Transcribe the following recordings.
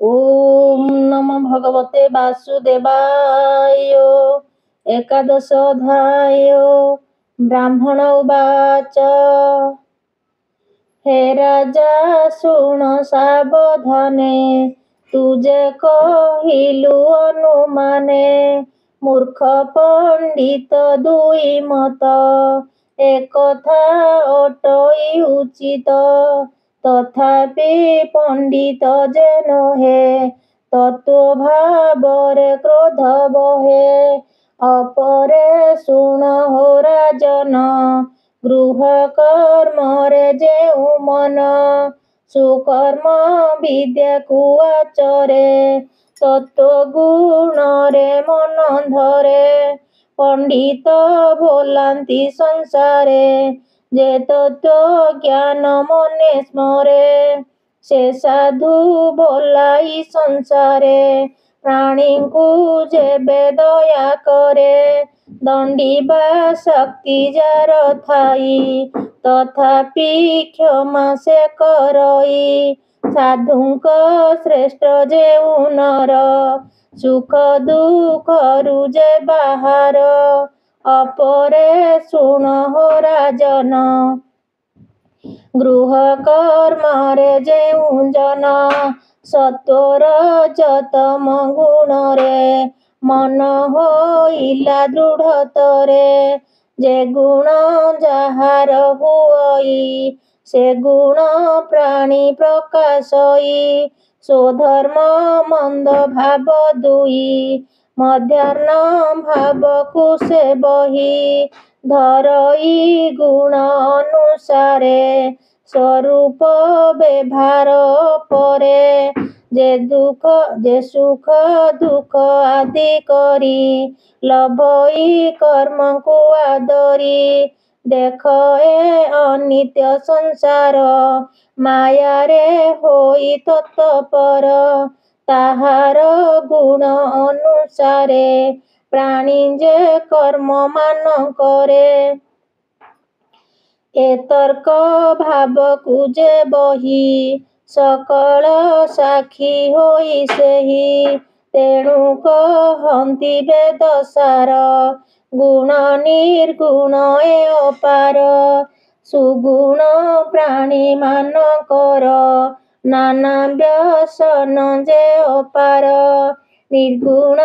ओम नमो भगवते वासुदेवाय। एकादश अध्याय। ब्राह्मण उवाच। हे राजा शुण सावधाने, तुजे कहिलु अनुमाने। मूर्ख पंडित दुई मत, एकथा अटई उचित। तथापि पंडित जे नहे, तत्व भावरे क्रोध बहे। अपरे शुण हो राजन, गृह कर्मरे जेउ मन। सुकर्म विद्या कुआचरे, तत्व गुणरे मन धरे। पंडित भोलांती संसारे, जे तत्व ज्ञान मने स्मरे। से साधु भोलाई संसारे, प्राणी को जेबे दया करे। दंडिबा शक्ति जार थाई, तथापि क्षमा से करई। साधुंक श्रेष्ठ जेउ नर, सुख दुःखरु जे बाहार। अपरे शुण हो राजन, गृह कर्मरे जेउ जन। सत्वर जतम गुणरे, मन होइला दृढ़तरे। जे गुण जाहार हुई, से गुण प्राणी प्रकाशई। स्वधर्म मंद भाव दुई, मध्याह्न भाव कुशे बही। धरई गुण अनुसारे, स्वरूप व्यवहार परे। जे सुख दुख आदि करी, लभई कर्म को आदरी। देख ए अनित्य संसार, मायारे होई तत्पर। ताहार गुण अनुसारे, प्राणी जे कर्म मान करे। ए तर्क भाव कुजे बही, सकल साक्षी होई सेही। तेणु कहन्ति वेद सार, गुण निर्गुण ए अपार। सुगुण प्राणी मानकर, नाना व्यसन जे अपार। निर्गुण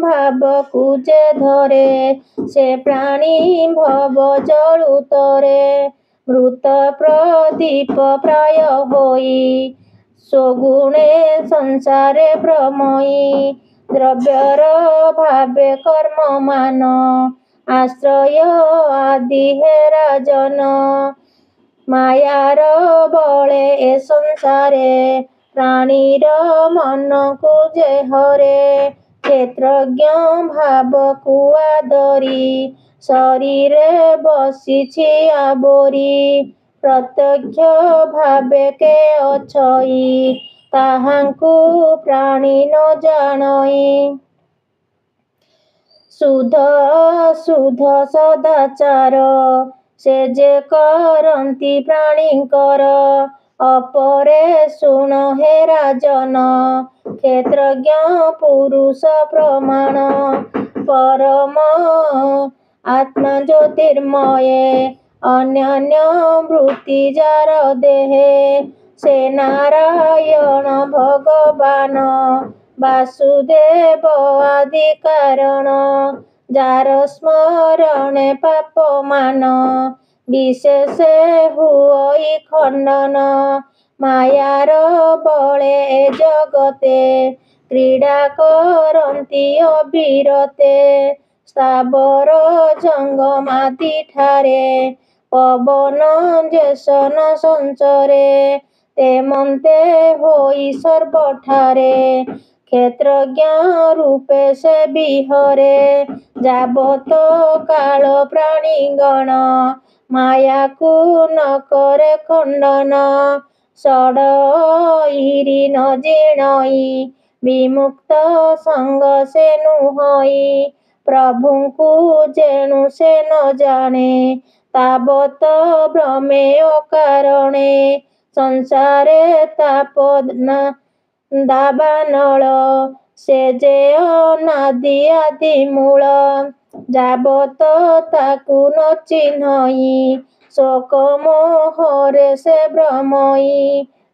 भाव कुजे धरे, से प्राणी भव जलुतरे। मृत प्रदीप प्राय होई, स्वगुणे संसारे भ्रमई। द्रव्यर भावे कर्म मान, आश्रय आदि हे राजन। मायार बळे ए संसारे, प्राणीर मन को जे हरे। क्षेत्रज्ञ भाव को आदरी, शरीरे बसिछि आबोरी। प्रत्यक्ष भावे के अछई, ताहांकु प्राणी न जानई। शुद्ध अशुद्ध सदाचार, से जे करन्ति प्राणींकर। अपरे शुण हे राजन, क्षेत्रज्ञ पुरुष प्रमाण। परम आत्मा ज्योतिर्मये, अन्यान्य वृत्ति जार देहे। से नारायण भगवान, वासुदेव आदि कारण। जार स्मरणे पाप मान, विशेषे हुई खंडन। मायार बळे ए जगते, क्रीडा करन्ति अविरते। स्थावर जंगमादि ठारे, पवन जेसन संचरे। तेमन्ते होई सर्वठारे, क्षेत्रज्ञ रूपे से बिहरे। जाबत काल प्राणीगण, माया को न करे खंडन। षडईरि न जीर्णई, विमुक्त संग से नुहई। प्रभुंकु जेणु से न जाने, ताबत भ्रमे अकारणे। संसारे तापना ଦାବାନଳ ସେ ଯେ ଅନାଦି ଆଦି ମୂଳ ଯାବତ ତାକୁ ନ ଚିହ୍ନଇ ଶୋକ ମୋହରେ ସେ ଭ୍ରମଇ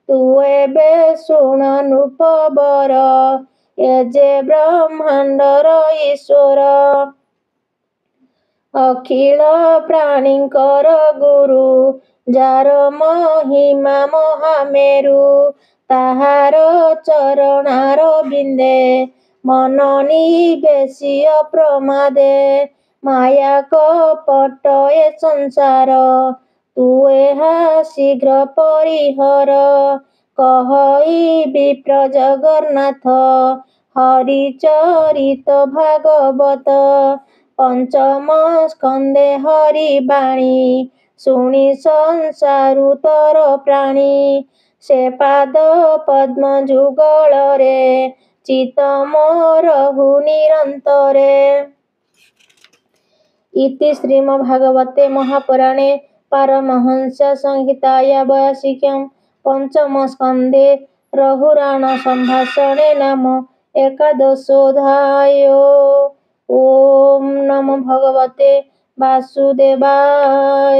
ତୁ ଏବେ ଶୁଣ ନୃପବର ଏ ଯେ ବ୍ରହ୍ମାଣ୍ଡର ଈଶ୍ୱର ଅଖିଳ ପ୍ରାଣୀଙ୍କର ଗୁରୁ ଯାର ମହିମା ମହାମେରୁ ତାହାର ଚରଣାର ବିନ୍ଦେ ମନ ନିବେଶି ଅପ୍ରମାଦେ ମାୟା କପଟ ଏ ସଂସାର ତୁ ଏହା ଶୀଘ୍ର ପରିହର କହଇ ବିପ୍ର ଜଗନ୍ନାଥ ହରିଚରିତ ଭାଗବତ ପଞ୍ଚମ ସ୍କନ୍ଧେ ହରି ବାଣୀ ଶୁଣି ସଂସାରୁ ତର ପ୍ରାଣୀ ସେ ପାଦ ପଦ୍ମ ଯୁଗଳରେ ଚିତ ମୋରହୁ ନିରନ୍ତରେ। ଇତି ଶ୍ରୀମଦ୍ଭାଗବତେ ମହାପୁରାଣେ ପାରମହଂସ ସଂହିତାୟା ବୟାସିକ୍ୟାଂ ପଞ୍ଚମ ସ୍କନ୍ଧେ ରଘୁରାଣ ସମ୍ଭାଷଣେ ନାମ ଏକାଦଶୋऽଧ୍ୟାୟୋ। ଓಂ ନମୋ ଭଗବତେ ବାସୁଦେବାୟ।